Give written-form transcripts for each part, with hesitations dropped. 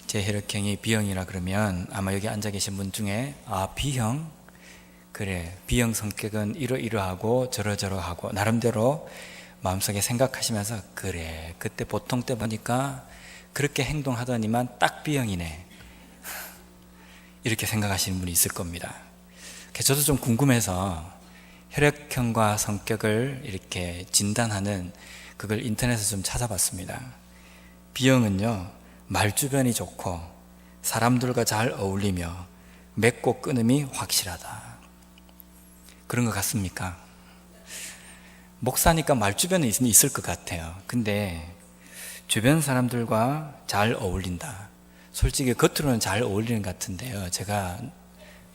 제 혈액형이 B형이라 그러면 아마 여기 앉아 계신 분 중에 B형? 그래, B형 성격은 이러이러하고 저러저러하고 나름대로 마음속에 생각하시면서 그래, 그때 보통 때 보니까 그렇게 행동하더니만 딱 B형이네 이렇게 생각하시는 분이 있을 겁니다. 저도 좀 궁금해서 혈액형과 성격을 이렇게 진단하는 그걸 인터넷에서 좀 찾아봤습니다. B형은요, 말주변이 좋고 사람들과 잘 어울리며 맺고 끊음이 확실하다. 그런 것 같습니까? 목사니까 말주변은 있을 것 같아요. 근데 주변 사람들과 잘 어울린다. 솔직히 겉으로는 잘 어울리는 것 같은데요, 제가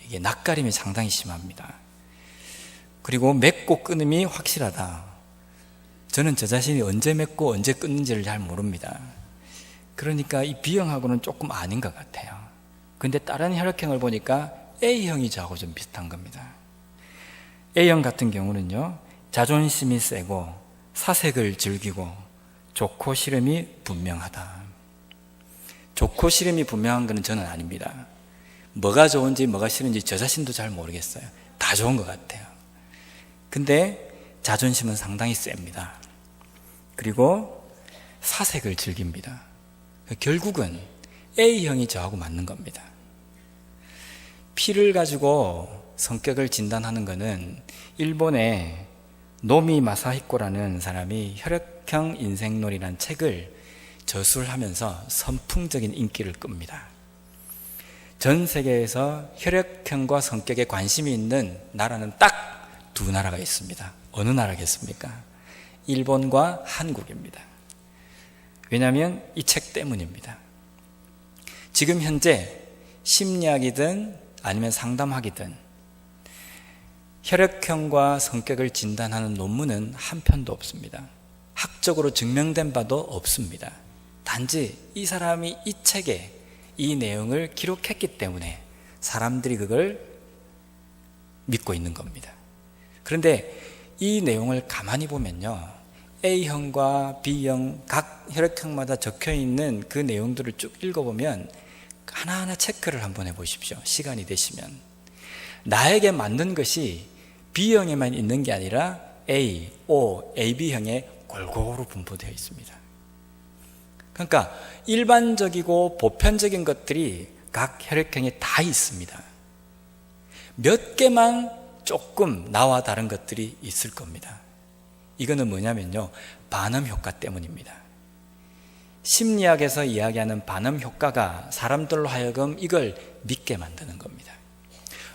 이게 낯가림이 상당히 심합니다. 그리고 맺고 끊음이 확실하다. 저는 저 자신이 언제 맺고 언제 끊는지를 잘 모릅니다. 그러니까 이 B형하고는 조금 아닌 것 같아요. 근데 다른 혈액형을 보니까 A형이 저하고 좀 비슷한 겁니다. A형 같은 경우는요, 자존심이 세고 사색을 즐기고 좋고 싫음이 분명하다. 좋고 싫음이 분명한 것은 저는 아닙니다. 뭐가 좋은지 뭐가 싫은지 저 자신도 잘 모르겠어요. 다 좋은 것 같아요. 근데 자존심은 상당히 셉니다. 그리고 사색을 즐깁니다. 결국은 A형이 저하고 맞는 겁니다. 피를 가지고 성격을 진단하는 것은 일본의 노미 마사히코라는 사람이 혈액형 인생론이라는 책을 저술하면서 선풍적인 인기를 끕니다. 전 세계에서 혈액형과 성격에 관심이 있는 나라는 딱 두 나라가 있습니다. 어느 나라겠습니까? 일본과 한국입니다. 왜냐하면 이 책 때문입니다. 지금 현재 심리학이든 아니면 상담학이든 혈액형과 성격을 진단하는 논문은 한 편도 없습니다. 학적으로 증명된 바도 없습니다. 단지 이 사람이 이 책에 이 내용을 기록했기 때문에 사람들이 그걸 믿고 있는 겁니다. 그런데 이 내용을 가만히 보면요, A형과 B형 각 혈액형마다 적혀있는 그 내용들을 쭉 읽어보면 하나하나 체크를 한번 해보십시오. 시간이 되시면. 나에게 맞는 것이 B형에만 있는 게 아니라 A, O, AB형에 골고루 분포되어 있습니다. 그러니까 일반적이고 보편적인 것들이 각 혈액형에 다 있습니다. 몇 개만 조금 나와 다른 것들이 있을 겁니다. 이거는 뭐냐면요, 반음 효과 때문입니다. 심리학에서 이야기하는 반음 효과가 사람들로 하여금 이걸 믿게 만드는 겁니다.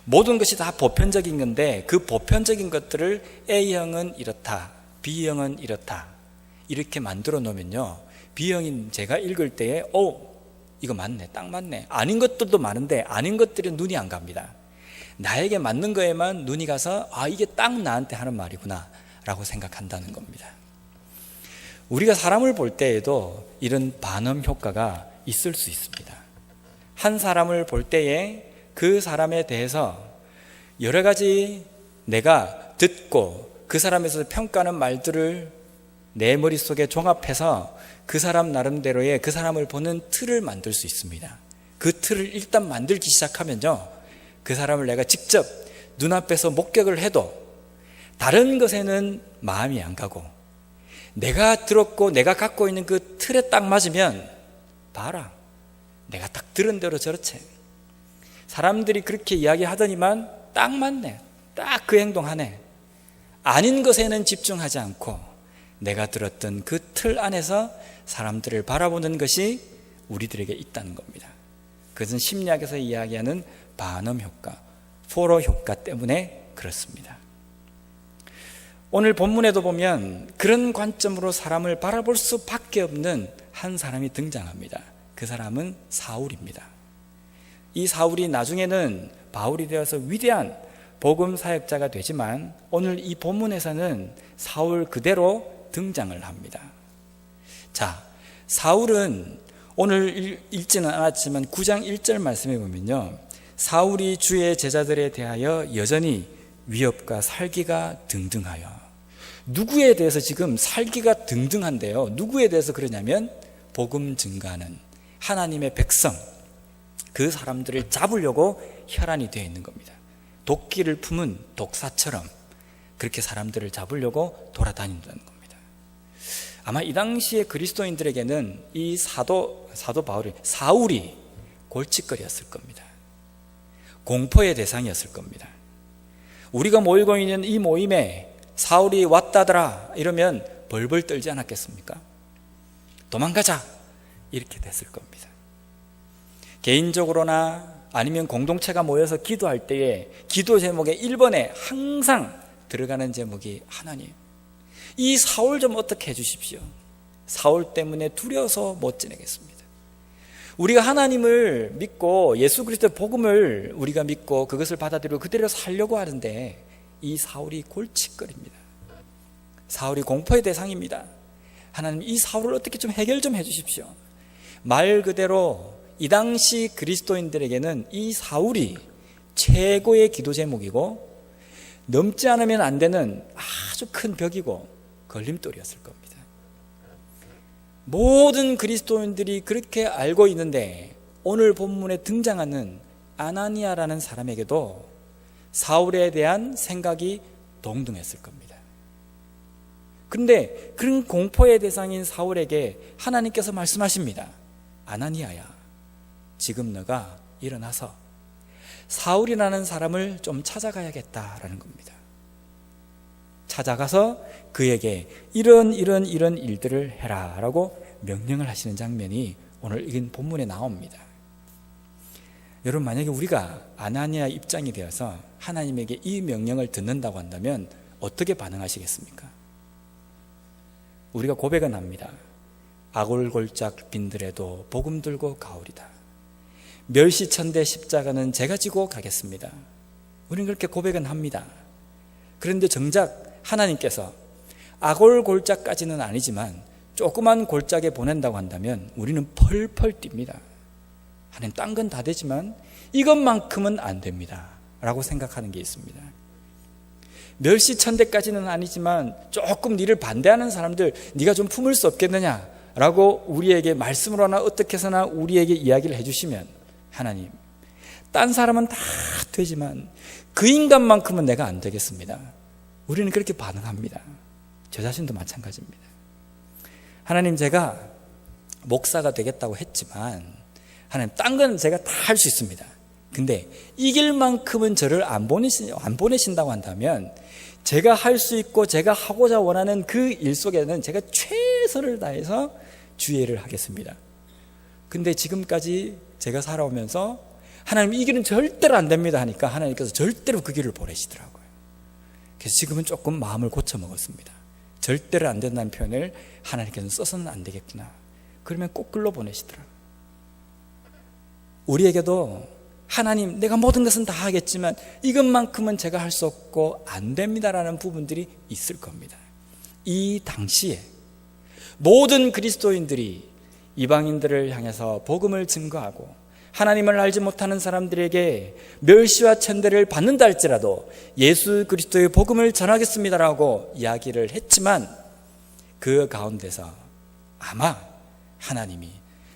모든 것이 다 보편적인 건데 그 보편적인 것들을 A형은 이렇다, B형은 이렇다 이렇게 만들어 놓으면요, B형인 제가 읽을 때에 이거 맞네, 딱 맞네. 아닌 것들도 많은데 아닌 것들은 눈이 안 갑니다. 나에게 맞는 거에만 눈이 가서 이게 딱 나한테 하는 말이구나 라고 생각한다는 겁니다. 우리가 사람을 볼 때에도 이런 반음 효과가 있을 수 있습니다. 한 사람을 볼 때에 그 사람에 대해서 여러 가지 내가 듣고 그 사람에서 평가하는 말들을 내 머릿속에 종합해서 그 사람 나름대로의 그 사람을 보는 틀을 만들 수 있습니다. 그 틀을 일단 만들기 시작하면요, 그 사람을 내가 직접 눈앞에서 목격을 해도 다른 것에는 마음이 안 가고 내가 들었고 내가 갖고 있는 그 틀에 딱 맞으면 봐라, 내가 딱 들은 대로 저렇지. 사람들이 그렇게 이야기하더니만 딱 맞네, 딱 그 행동하네. 아닌 것에는 집중하지 않고 내가 들었던 그 틀 안에서 사람들을 바라보는 것이 우리들에게 있다는 겁니다. 그것은 심리학에서 이야기하는 반음 효과, 포로 효과 때문에 그렇습니다. 오늘 본문에도 보면 그런 관점으로 사람을 바라볼 수밖에 없는 한 사람이 등장합니다. 그 사람은 사울입니다. 이 사울이 나중에는 바울이 되어서 위대한 복음 사역자가 되지만 오늘 이 본문에서는 사울 그대로 등장을 합니다. 자, 사울은 오늘 읽지는 않았지만 9장 1절 말씀에 보면요, 사울이 주의 제자들에 대하여 여전히 위협과 살기가 등등하여. 누구에 대해서 지금 살기가 등등한데요, 누구에 대해서 그러냐면 복음 증가하는 하나님의 백성, 그 사람들을 잡으려고 혈안이 되어 있는 겁니다. 도끼를 품은 독사처럼 그렇게 사람들을 잡으려고 돌아다닌다는 겁니다. 아마 이 당시에 그리스도인들에게는 이 사도 바울이, 사울이 골칫거리였을 겁니다. 공포의 대상이었을 겁니다. 우리가 모이고 있는 이 모임에 사울이 왔다더라 이러면 벌벌 떨지 않았겠습니까? 도망가자 이렇게 됐을 겁니다. 개인적으로나 아니면 공동체가 모여서 기도할 때에 기도 제목의 1번에 항상 들어가는 제목이 하나님, 이 사울 좀 어떻게 해주십시오. 사울 때문에 두려워서 못 지내겠습니다. 우리가 하나님을 믿고 예수 그리스도의 복음을 우리가 믿고 그것을 받아들이고 그대로 살려고 하는데 이 사울이 골칫거립니다. 사울이 공포의 대상입니다. 하나님, 이 사울을 어떻게 좀 해결 좀 해주십시오. 말 그대로 이 당시 그리스도인들에게는 이 사울이 최고의 기도 제목이고 넘지 않으면 안 되는 아주 큰 벽이고 걸림돌이었을 겁니다. 모든 그리스도인들이 그렇게 알고 있는데 오늘 본문에 등장하는 아나니아라는 사람에게도 사울에 대한 생각이 동등했을 겁니다. 그런데 그런 공포의 대상인 사울에게 하나님께서 말씀하십니다. 아나니아야, 지금 너가 일어나서 사울이라는 사람을 좀 찾아가야겠다라는 겁니다. 찾아가서 그에게 이런 일들을 해라 라고 명령을 하시는 장면이 오늘 이 본문에 나옵니다. 여러분, 만약에 우리가 아나니아 입장이 되어서 하나님에게 이 명령을 듣는다고 한다면 어떻게 반응하시겠습니까? 우리가 고백은 합니다. 아골골짝 빈들에도 복음 들고 가오리다. 멸시천대 십자가는 제가 지고 가겠습니다. 우리는 그렇게 고백은 합니다. 그런데 정작 하나님께서 아골골짝까지는 아니지만 조그만 골짜기에 보낸다고 한다면 우리는 펄펄 뜁니다. 하나님, 딴 건 다 되지만 이것만큼은 안 됩니다 라고 생각하는 게 있습니다. 멸시천대까지는 아니지만 조금 니를 반대하는 사람들 네가 좀 품을 수 없겠느냐 라고 우리에게 말씀으로나 어떻게 해서나 우리에게 이야기를 해주시면 하나님, 딴 사람은 다 되지만 그 인간만큼은 내가 안 되겠습니다. 우리는 그렇게 반응합니다. 저 자신도 마찬가지입니다. 하나님, 제가 목사가 되겠다고 했지만 하나님, 딴 건 제가 다 할 수 있습니다. 근데 이길 만큼은 저를 안 보내신다고 한다면 제가 할 수 있고 제가 하고자 원하는 그 일 속에는 제가 최선을 다해서 주의를 하겠습니다. 근데 지금까지 제가 살아오면서 하나님, 이 길은 절대로 안 됩니다 하니까 하나님께서 절대로 그 길을 보내시더라고요. 그래서 지금은 조금 마음을 고쳐 먹었습니다. 절대로 안 된다는 표현을 하나님께서는 써서는 안 되겠구나. 그러면 꼭 글로 보내시더라고요. 우리에게도 하나님, 내가 모든 것은 다 하겠지만 이것만큼은 제가 할 수 없고 안 됩니다라는 부분들이 있을 겁니다. 이 당시에 모든 그리스도인들이 이방인들을 향해서 복음을 증거하고 하나님을 알지 못하는 사람들에게 멸시와 천대를 받는다 할지라도 예수 그리스도의 복음을 전하겠습니다라고 이야기를 했지만 그 가운데서 아마 하나님이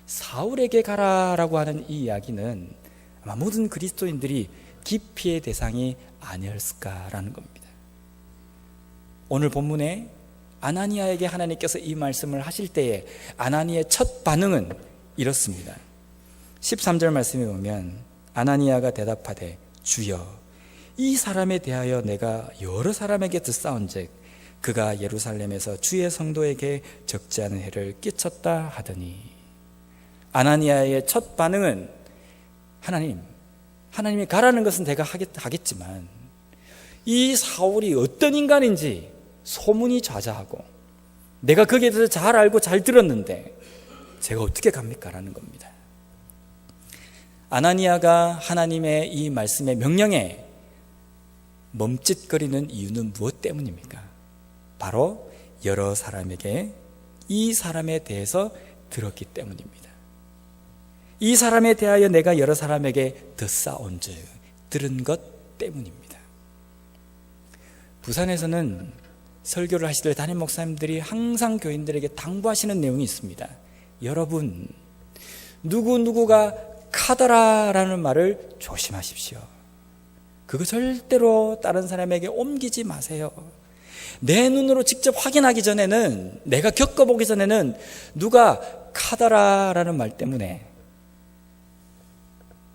사울에게 가라라고 하는 이 이야기는 아마 모든 그리스도인들이 기피의 대상이 아니었을까라는 겁니다. 오늘 본문에 아나니아에게 하나님께서 이 말씀을 하실 때에 아나니아의 첫 반응은 이렇습니다. 13절 말씀에 보면 아나니아가 대답하되 주여, 이 사람에 대하여 내가 여러 사람에게 듣사온즉 그가 예루살렘에서 주의 성도에게 적지 않은 해를 끼쳤다 하더니, 아나니아의 첫 반응은 하나님이 가라는 것은 내가 하겠지만 이 사울이 어떤 인간인지 소문이 좌자하고 내가 거기에 대해서 잘 알고 잘 들었는데 제가 어떻게 갑니까? 라는 겁니다. 아나니아가 하나님의 이 말씀의 명령에 멈칫거리는 이유는 무엇 때문입니까? 바로 여러 사람에게 이 사람에 대해서 들었기 때문입니다. 이 사람에 대하여 내가 여러 사람에게 듣사온즉 들은 것 때문입니다. 부산에서는 설교를 하실 때 담임 목사님들이 항상 교인들에게 당부하시는 내용이 있습니다. 여러분, 누구누구가 카더라라는 말을 조심하십시오. 그거 절대로 다른 사람에게 옮기지 마세요. 내 눈으로 직접 확인하기 전에는, 내가 겪어보기 전에는 누가 카더라라는 말 때문에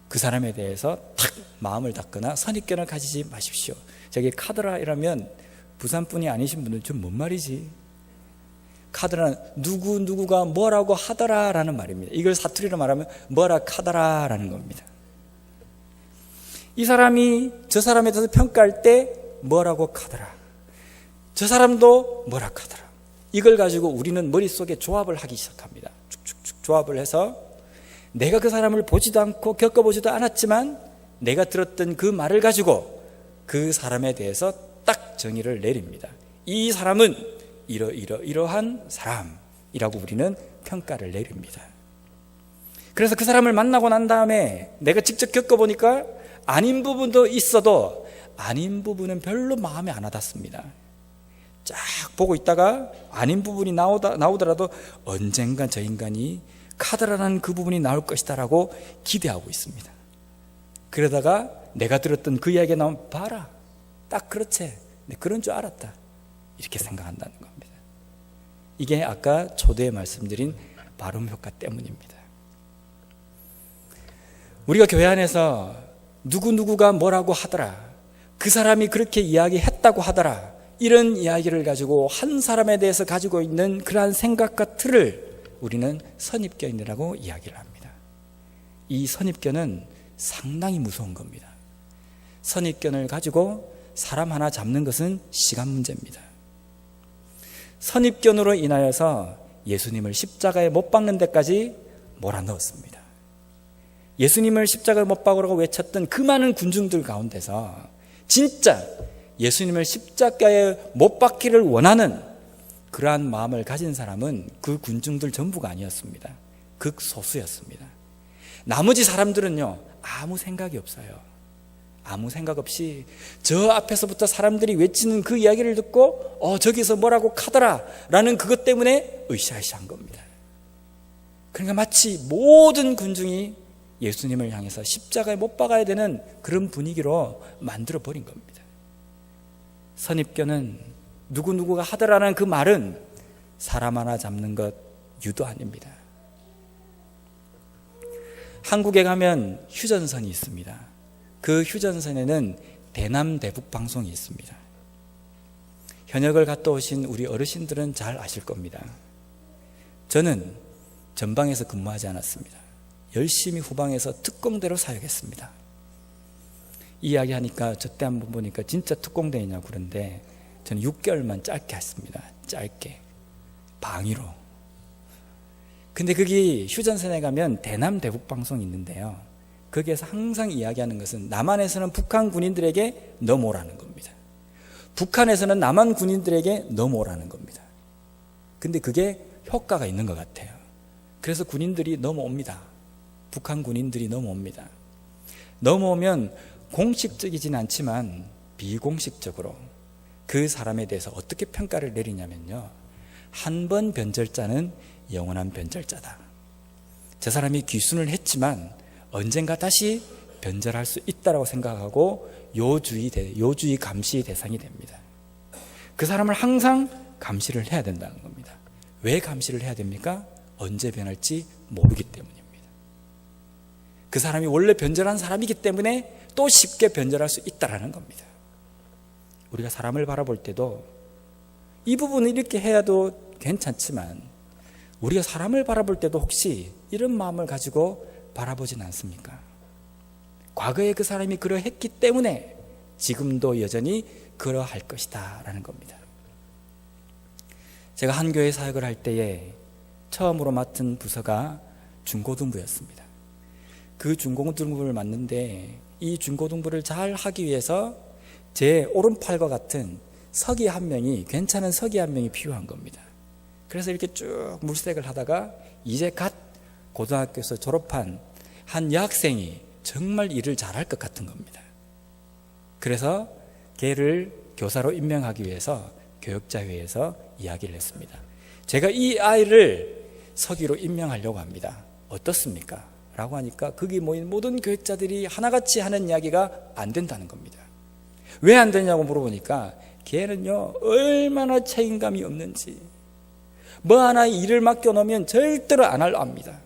그 사람에 대해서 탁 마음을 닫거나 선입견을 가지지 마십시오. 저기 카더라 이라면 부산분이 아니신 분들 좀 뭔 말이지? 카더라는 누구누구가 뭐라고 하더라라는 말입니다. 이걸 사투리로 말하면 뭐라 카더라라는 겁니다. 이 사람이 저 사람에 대해서 평가할 때 뭐라고 카더라, 저 사람도 뭐라 카더라, 이걸 가지고 우리는 머릿속에 조합을 하기 시작합니다. 쭉쭉쭉 조합을 해서 내가 그 사람을 보지도 않고 겪어보지도 않았지만 내가 들었던 그 말을 가지고 그 사람에 대해서 딱 정의를 내립니다. 이 사람은 이러한 사람이라고 우리는 평가를 내립니다. 그래서 그 사람을 만나고 난 다음에 내가 직접 겪어보니까 아닌 부분도 있어도 아닌 부분은 별로 마음에 안 와닿습니다. 쫙 보고 있다가 아닌 부분이 나오더라도 언젠간 저 인간이 카더라는 그 부분이 나올 것이다 라고 기대하고 있습니다. 그러다가 내가 들었던 그 이야기가 나오면 봐라, 딱 그렇지, 내 그런 줄 알았다, 이렇게 생각한다는 겁니다. 이게 아까 초대에 말씀드린 발음 효과 때문입니다. 우리가 교회 안에서 누구누구가 뭐라고 하더라, 그 사람이 그렇게 이야기했다고 하더라, 이런 이야기를 가지고 한 사람에 대해서 가지고 있는 그러한 생각과 틀을 우리는 선입견이라고 이야기를 합니다. 이 선입견은 상당히 무서운 겁니다. 선입견을 가지고 사람 하나 잡는 것은 시간 문제입니다. 선입견으로 인하여서 예수님을 십자가에 못 박는 데까지 몰아넣었습니다. 예수님을 십자가에 못 박으라고 외쳤던 그 많은 군중들 가운데서 진짜 예수님을 십자가에 못 박기를 원하는 그러한 마음을 가진 사람은 그 군중들 전부가 아니었습니다. 극소수였습니다. 나머지 사람들은요, 아무 생각이 없어요. 아무 생각 없이 저 앞에서부터 사람들이 외치는 그 이야기를 듣고 저기서 뭐라고 카더라 라는 그것 때문에 으쌰으쌰한 겁니다. 그러니까 마치 모든 군중이 예수님을 향해서 십자가에 못 박아야 되는 그런 분위기로 만들어 버린 겁니다. 선입견은 누구누구가 하더라는 그 말은 사람 하나 잡는 것 유도 아닙니다. 한국에 가면 휴전선이 있습니다. 그 휴전선에는 대남 대북 방송이 있습니다. 현역을 갔다 오신 우리 어르신들은 잘 아실 겁니다. 저는 전방에서 근무하지 않았습니다. 열심히 후방에서 특공대로 사역했습니다. 이 이야기 하니까 저 때 한번 보니까 진짜 특공대이냐고 그런데 저는 6개월만 짧게 했습니다. 짧게 방위로. 근데 거기 휴전선에 가면 대남 대북 방송이 있는데요, 거기에서 항상 이야기하는 것은 남한에서는 북한 군인들에게 넘어오라는 겁니다. 북한에서는 남한 군인들에게 넘어오라는 겁니다. 근데 그게 효과가 있는 것 같아요. 그래서 군인들이 넘어옵니다. 북한 군인들이 넘어옵니다. 넘어오면 공식적이진 않지만 비공식적으로 그 사람에 대해서 어떻게 평가를 내리냐면요, 한 번 변절자는 영원한 변절자다. 저 사람이 귀순을 했지만 언젠가 다시 변절할 수 있다고 생각하고 요주의 감시의 대상이 됩니다. 그 사람을 항상 감시를 해야 된다는 겁니다. 왜 감시를 해야 됩니까? 언제 변할지 모르기 때문입니다. 그 사람이 원래 변절한 사람이기 때문에 또 쉽게 변절할 수 있다는 겁니다. 우리가 사람을 바라볼 때도 이 부분을 이렇게 해야도 괜찮지만 우리가 사람을 바라볼 때도 혹시 이런 마음을 가지고 바라보진 않습니까? 과거에 그 사람이 그러했기 때문에 지금도 여전히 그러할 것이다 라는 겁니다. 제가 한 교회 사역을 할 때에 처음으로 맡은 부서가 중고등부였습니다. 그 중고등부를 맡는데 이 중고등부를 잘 하기 위해서 제 오른팔과 같은 서기 한 명이, 괜찮은 서기 한 명이 필요한 겁니다. 그래서 이렇게 쭉 물색을 하다가 이제 갓 고등학교에서 졸업한 한 여학생이 정말 일을 잘할 것 같은 겁니다. 그래서 걔를 교사로 임명하기 위해서 교육자회에서 이야기를 했습니다. 제가 이 아이를 서기로 임명하려고 합니다. 어떻습니까? 라고 하니까 거기 모인 모든 교육자들이 하나같이 하는 이야기가 안 된다는 겁니다. 왜 안 되냐고 물어보니까 걔는요 얼마나 책임감이 없는지, 뭐 하나 일을 맡겨놓으면 절대로 안 하려 합니다.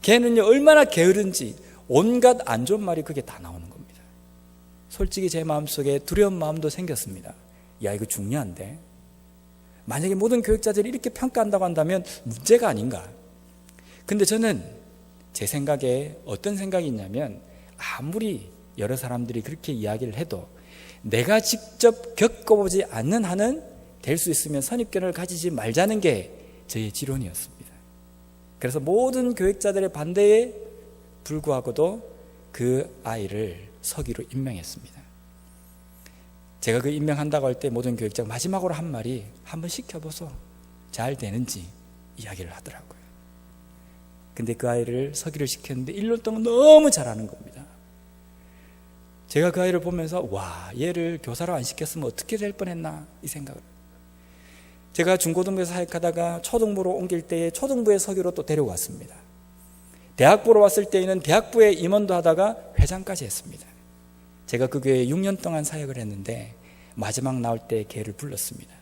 걔는요 얼마나 게으른지 온갖 안 좋은 말이 그게 다 나오는 겁니다. 솔직히 제 마음속에 두려운 마음도 생겼습니다. 야, 이거 중요한데, 만약에 모든 교육자들이 이렇게 평가한다고 한다면 문제가 아닌가. 근데 저는 제 생각에 어떤 생각이 있냐면, 아무리 여러 사람들이 그렇게 이야기를 해도 내가 직접 겪어보지 않는 한은 될 수 있으면 선입견을 가지지 말자는 게 저의 지론이었습니다. 그래서 모든 교육자들의 반대에 불구하고도 그 아이를 서기로 임명했습니다. 제가 그 임명한다고 할 때 모든 교육자가 마지막으로 한 말이 한번 시켜보소, 잘 되는지 이야기를 하더라고요. 근데 그 아이를 서기를 시켰는데 1년 동안 너무 잘하는 겁니다. 제가 그 아이를 보면서 와, 얘를 교사로 안 시켰으면 어떻게 될 뻔했나 이 생각을. 제가 중고등부에서 사역하다가 초등부로 옮길 때에 초등부의 서기로 또 데려왔습니다. 대학부로 왔을 때에는 대학부의 임원도 하다가 회장까지 했습니다. 제가 그 교회에 6년 동안 사역을 했는데 마지막 나올 때 걔를 불렀습니다.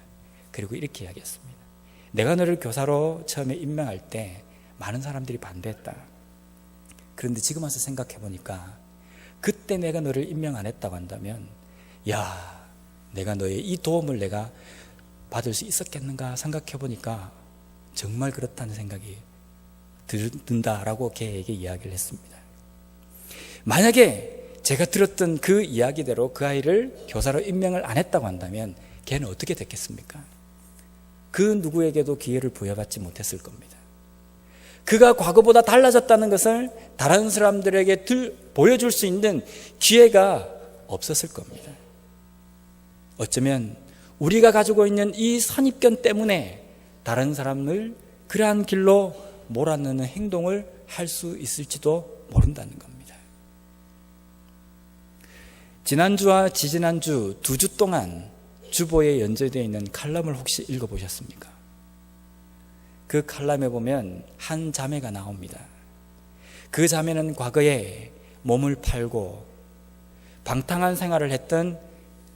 그리고 이렇게 이야기했습니다. 내가 너를 교사로 처음에 임명할 때 많은 사람들이 반대했다. 그런데 지금 와서 생각해 보니까 그때 내가 너를 임명 안 했다고 한다면, 야, 내가 너의 이 도움을 내가 받을 수 있었겠는가 생각해 보니까 정말 그렇다는 생각이 든다라고 걔에게 이야기를 했습니다. 만약에 제가 들었던 그 이야기대로 그 아이를 교사로 임명을 안 했다고 한다면 걔는 어떻게 됐겠습니까? 그 누구에게도 기회를 부여받지 못했을 겁니다. 그가 과거보다 달라졌다는 것을 다른 사람들에게 보여줄 수 있는 기회가 없었을 겁니다. 어쩌면 우리가 가지고 있는 이 선입견 때문에 다른 사람을 그러한 길로 몰아넣는 행동을 할 수 있을지도 모른다는 겁니다. 지난주와 지지난주 2주 동안 주보에 연재되어 있는 칼럼을 혹시 읽어보셨습니까? 그 칼럼에 보면 한 자매가 나옵니다. 그 자매는 과거에 몸을 팔고 방탕한 생활을 했던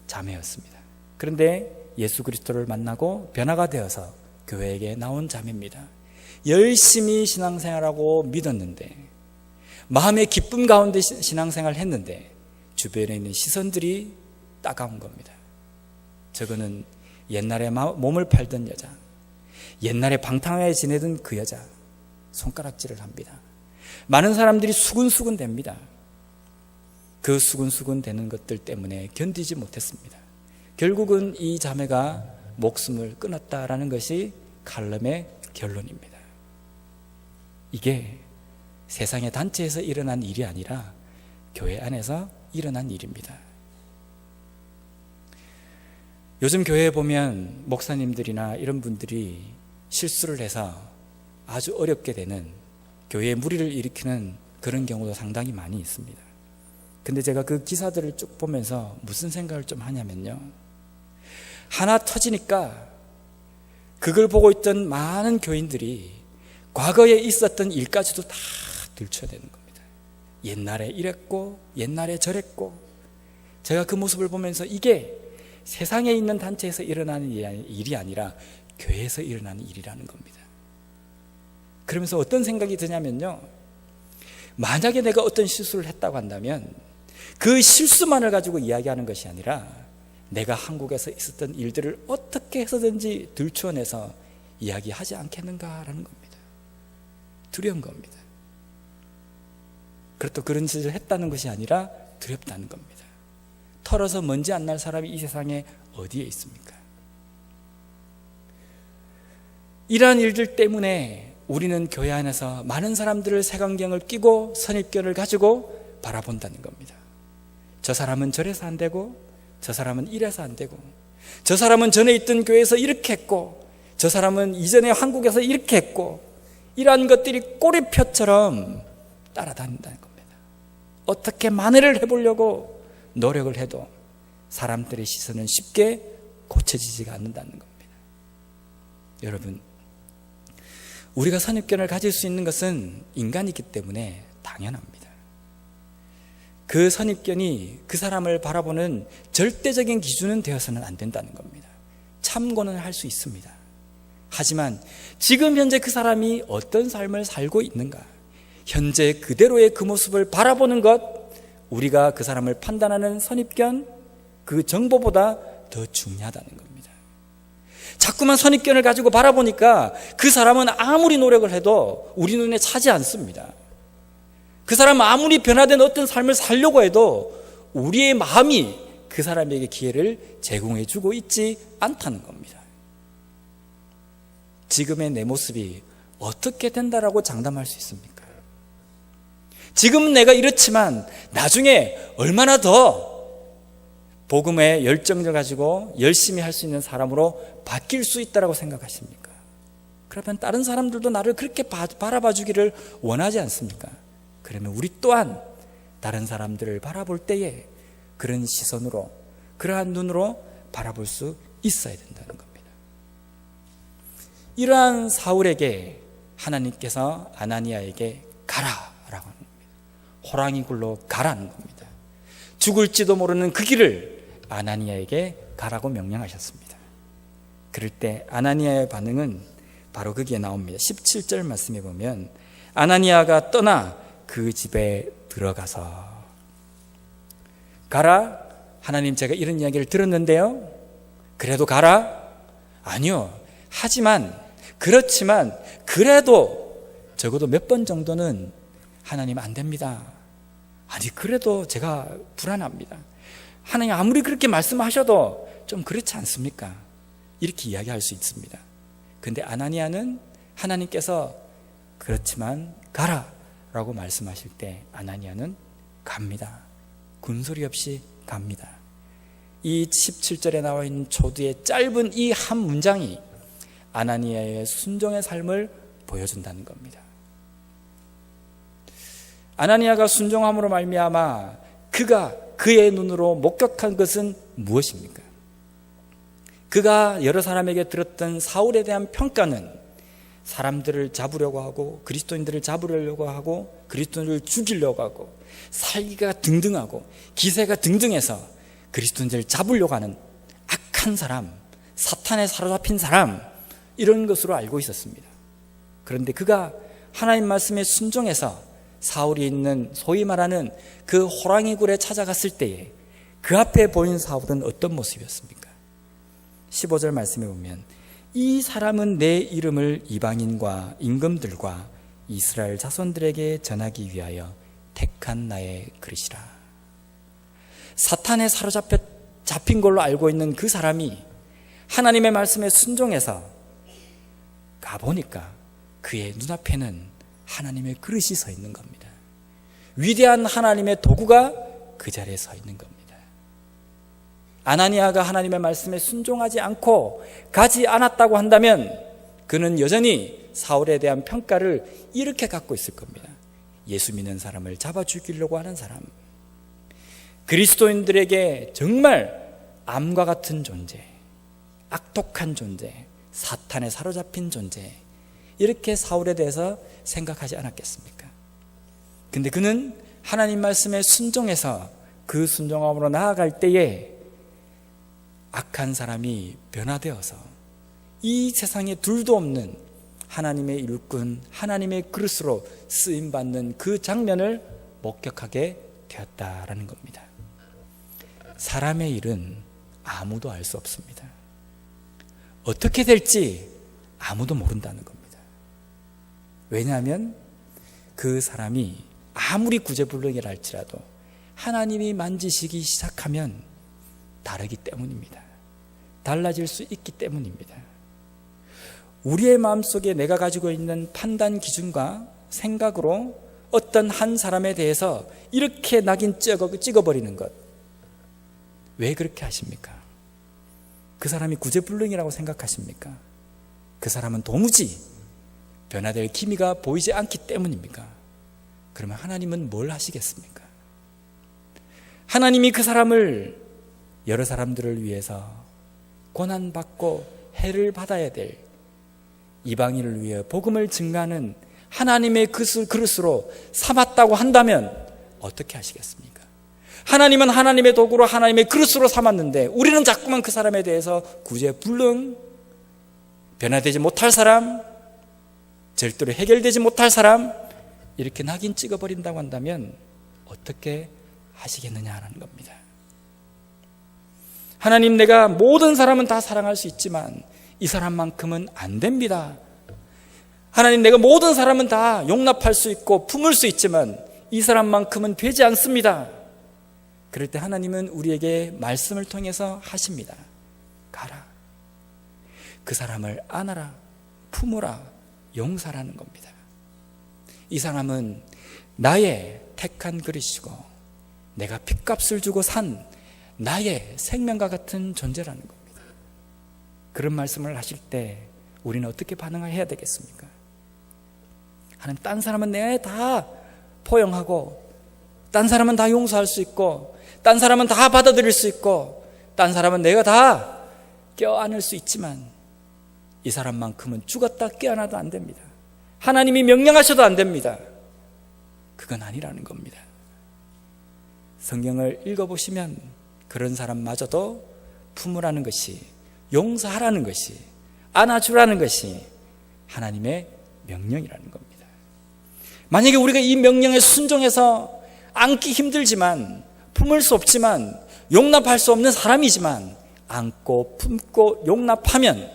자매였습니다. 그런데 예수 그리스도를 만나고 변화가 되어서 교회에게 나온 자매입니다. 열심히 신앙생활하고 믿었는데, 마음의 기쁨 가운데 신앙생활을 했는데 주변에 있는 시선들이 따가운 겁니다. 저거는 옛날에 몸을 팔던 여자, 옛날에 방탕하게 지내던 그 여자, 손가락질을 합니다. 많은 사람들이 수근수근 됩니다. 그 수근수근 되는 것들 때문에 견디지 못했습니다. 결국은 이 자매가 목숨을 끊었다라는 것이 칼럼의 결론입니다. 이게 세상의 단체에서 일어난 일이 아니라 교회 안에서 일어난 일입니다. 요즘 교회에 보면 목사님들이나 이런 분들이 실수를 해서 아주 어렵게 되는, 교회에 무리를 일으키는 그런 경우도 상당히 많이 있습니다. 근데 제가 그 기사들을 쭉 보면서 무슨 생각을 좀 하냐면요, 하나 터지니까 그걸 보고 있던 많은 교인들이 과거에 있었던 일까지도 다 들춰대는 겁니다. 옛날에 이랬고 옛날에 저랬고. 제가 그 모습을 보면서 이게 세상에 있는 단체에서 일어나는 일이 아니라 교회에서 일어나는 일이라는 겁니다. 그러면서 어떤 생각이 드냐면요, 만약에 내가 어떤 실수를 했다고 한다면 그 실수만을 가지고 이야기하는 것이 아니라 내가 한국에서 있었던 일들을 어떻게 해서든지 들추어내서 이야기하지 않겠는가라는 겁니다. 두려운 겁니다. 그렇다고 그런 짓을 했다는 것이 아니라 두렵다는 겁니다. 털어서 먼지 안 날 사람이 이 세상에 어디에 있습니까? 이러한 일들 때문에 우리는 교회 안에서 많은 사람들을 색안경을 끼고 선입견을 가지고 바라본다는 겁니다. 저 사람은 저래서 안 되고, 저 사람은 이래서 안 되고, 저 사람은 전에 있던 교회에서 이렇게 했고, 저 사람은 이전에 한국에서 이렇게 했고, 이러한 것들이 꼬리표처럼 따라다닌다는 겁니다. 어떻게 만회를 해보려고 노력을 해도 사람들의 시선은 쉽게 고쳐지지가 않는다는 겁니다. 여러분, 우리가 선입견을 가질 수 있는 것은 인간이기 때문에 당연합니다. 그 선입견이 그 사람을 바라보는 절대적인 기준은 되어서는 안 된다는 겁니다. 참고는 할 수 있습니다. 하지만 지금 현재 그 사람이 어떤 삶을 살고 있는가, 현재 그대로의 그 모습을 바라보는 것, 우리가 그 사람을 판단하는 선입견, 그 정보보다 더 중요하다는 겁니다. 자꾸만 선입견을 가지고 바라보니까 그 사람은 아무리 노력을 해도 우리 눈에 차지 않습니다. 그 사람은 아무리 변화된 어떤 삶을 살려고 해도 우리의 마음이 그 사람에게 기회를 제공해 주고 있지 않다는 겁니다. 지금의 내 모습이 어떻게 된다라고 장담할 수 있습니까? 지금 내가 이렇지만 나중에 얼마나 더 복음의 열정을 가지고 열심히 할 수 있는 사람으로 바뀔 수 있다라고 생각하십니까? 그러면 다른 사람들도 나를 그렇게 바라봐 주기를 원하지 않습니까? 그러면 우리 또한 다른 사람들을 바라볼 때에 그런 시선으로, 그러한 눈으로 바라볼 수 있어야 된다는 겁니다. 이러한 사울에게 하나님께서 아나니아에게 가라라고 하는 겁니다. 호랑이 굴로 가라는 겁니다. 죽을지도 모르는 그 길을 아나니아에게 가라고 명령하셨습니다. 그럴 때 아나니아의 반응은 바로 거기에 나옵니다. 17절 말씀에 보면 아나니아가 떠나 그 집에 들어가서, 가라? 하나님, 제가 이런 이야기를 들었는데요, 그래도 가라? 아니요. 하지만, 그렇지만 그래도 적어도 몇 번 정도는 하나님 안 됩니다. 아니, 그래도 제가 불안합니다. 하나님 아무리 그렇게 말씀하셔도 좀 그렇지 않습니까? 이렇게 이야기할 수 있습니다. 그런데 아나니아는 하나님께서 그렇지만 가라 라고 말씀하실 때 아나니아는 갑니다. 군소리 없이 갑니다. 이 17절에 나와 있는 초두의 짧은 이 한 문장이 아나니아의 순종의 삶을 보여준다는 겁니다. 아나니아가 순종함으로 말미암아 그가 그의 눈으로 목격한 것은 무엇입니까? 그가 여러 사람에게 들었던 사울에 대한 평가는 사람들을 잡으려고 하고 그리스도인들을 잡으려고 하고 그리스도인들을 죽이려고 하고 살기가 등등하고 기세가 등등해서 그리스도인들을 잡으려고 하는 악한 사람, 사탄에 사로잡힌 사람, 이런 것으로 알고 있었습니다. 그런데 그가 하나님 말씀에 순종해서 사울이 있는 소위 말하는 그 호랑이 굴에 찾아갔을 때에 그 앞에 보인 사울은 어떤 모습이었습니까? 15절 말씀에 보면 이 사람은 내 이름을 이방인과 임금들과 이스라엘 자손들에게 전하기 위하여 택한 나의 그릇이라. 사탄에 잡힌 걸로 알고 있는 그 사람이 하나님의 말씀에 순종해서 가보니까 그의 눈앞에는 하나님의 그릇이 서 있는 겁니다. 위대한 하나님의 도구가 그 자리에 서 있는 겁니다. 아나니아가 하나님의 말씀에 순종하지 않고 가지 않았다고 한다면 그는 여전히 사울에 대한 평가를 이렇게 갖고 있을 겁니다. 예수 믿는 사람을 잡아 죽이려고 하는 사람, 그리스도인들에게 정말 암과 같은 존재, 악독한 존재, 사탄에 사로잡힌 존재, 이렇게 사울에 대해서 생각하지 않았겠습니까? 근데 그는 하나님 말씀에 순종해서 그 순종함으로 나아갈 때에 악한 사람이 변화되어서 이 세상에 둘도 없는 하나님의 일꾼, 하나님의 그릇으로 쓰임받는 그 장면을 목격하게 되었다라는 겁니다. 사람의 일은 아무도 알 수 없습니다. 어떻게 될지 아무도 모른다는 겁니다. 왜냐하면 그 사람이 아무리 구제불능이라 할지라도 하나님이 만지시기 시작하면 다르기 때문입니다. 달라질 수 있기 때문입니다. 우리의 마음속에 내가 가지고 있는 판단 기준과 생각으로 어떤 한 사람에 대해서 이렇게 낙인 찍어버리는 것, 왜 그렇게 하십니까? 그 사람이 구제불능이라고 생각하십니까? 그 사람은 도무지 변화될 기미가 보이지 않기 때문입니까? 그러면 하나님은 뭘 하시겠습니까? 하나님이 그 사람을 여러 사람들을 위해서 고난받고 해를 받아야 될 이방인을 위해 복음을 증가하는 하나님의 그릇으로 삼았다고 한다면 어떻게 하시겠습니까? 하나님은 하나님의 도구로 하나님의 그릇으로 삼았는데 우리는 자꾸만 그 사람에 대해서 구제불능, 변화되지 못할 사람, 절대로 해결되지 못할 사람, 이렇게 낙인 찍어버린다고 한다면 어떻게 하시겠느냐라는 겁니다. 하나님, 내가 모든 사람은 다 사랑할 수 있지만 이 사람만큼은 안 됩니다. 하나님, 내가 모든 사람은 다 용납할 수 있고 품을 수 있지만 이 사람만큼은 되지 않습니다. 그럴 때 하나님은 우리에게 말씀을 통해서 하십니다. 가라. 그 사람을 안아라, 품으라, 용서라는 겁니다. 이 사람은 나의 택한 그릇이고 내가 핏값을 주고 산 나의 생명과 같은 존재라는 겁니다. 그런 말씀을 하실 때 우리는 어떻게 반응을 해야 되겠습니까? 하나님, 딴 사람은 내가 다 포용하고 딴 사람은 다 용서할 수 있고 딴 사람은 다 받아들일 수 있고 딴 사람은 내가 다 껴안을 수 있지만 이 사람만큼은 죽었다 깨어나도 안 됩니다. 하나님이 명령하셔도 안 됩니다. 그건 아니라는 겁니다. 성경을 읽어보시면 그런 사람마저도 품으라는 것이, 용서하라는 것이, 안아주라는 것이 하나님의 명령이라는 겁니다. 만약에 우리가 이 명령에 순종해서 안기 힘들지만, 품을 수 없지만, 용납할 수 없는 사람이지만 안고 품고 용납하면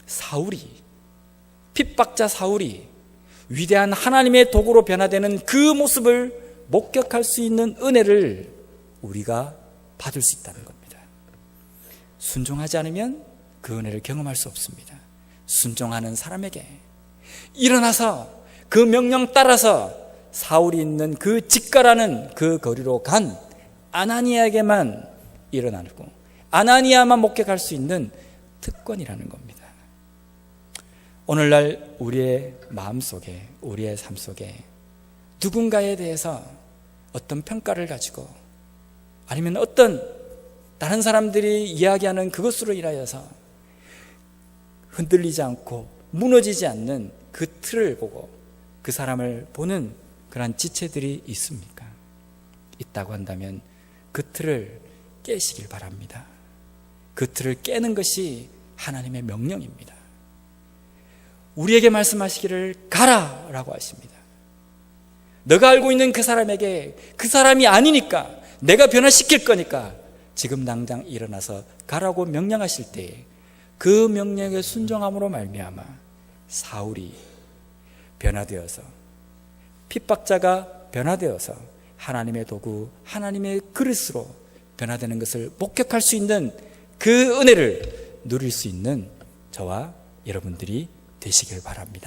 사울이, 핍박자 사울이 위대한 하나님의 도구로 변화되는 그 모습을 목격할 수 있는 은혜를 우리가 받을 수 있다는 겁니다. 순종하지 않으면 그 은혜를 경험할 수 없습니다. 순종하는 사람에게 일어나서 그 명령 따라서 사울이 있는 그 직가라는 그 거리로 간 아나니아에게만 일어나고 아나니아만 목격할 수 있는 특권이라는 겁니다. 오늘날 우리의 마음속에, 우리의 삶 속에 누군가에 대해서 어떤 평가를 가지고 아니면 어떤 다른 사람들이 이야기하는 그것으로 인하여서 흔들리지 않고 무너지지 않는 그 틀을 보고 그 사람을 보는 그러한 지체들이 있습니까? 있다고 한다면 그 틀을 깨시길 바랍니다. 그 틀을 깨는 것이 하나님의 명령입니다. 우리에게 말씀하시기를 가라 라고 하십니다. 너가 알고 있는 그 사람에게 그 사람이 아니니까 내가 변화시킬 거니까 지금 당장 일어나서 가라고 명령하실 때에 그 명령에 순종함으로 말미암아 사울이 변화되어서, 핍박자가 변화되어서 하나님의 도구, 하나님의 그릇으로 변화되는 것을 목격할 수 있는 그 은혜를 누릴 수 있는 저와 여러분들이 되시길 바랍니다.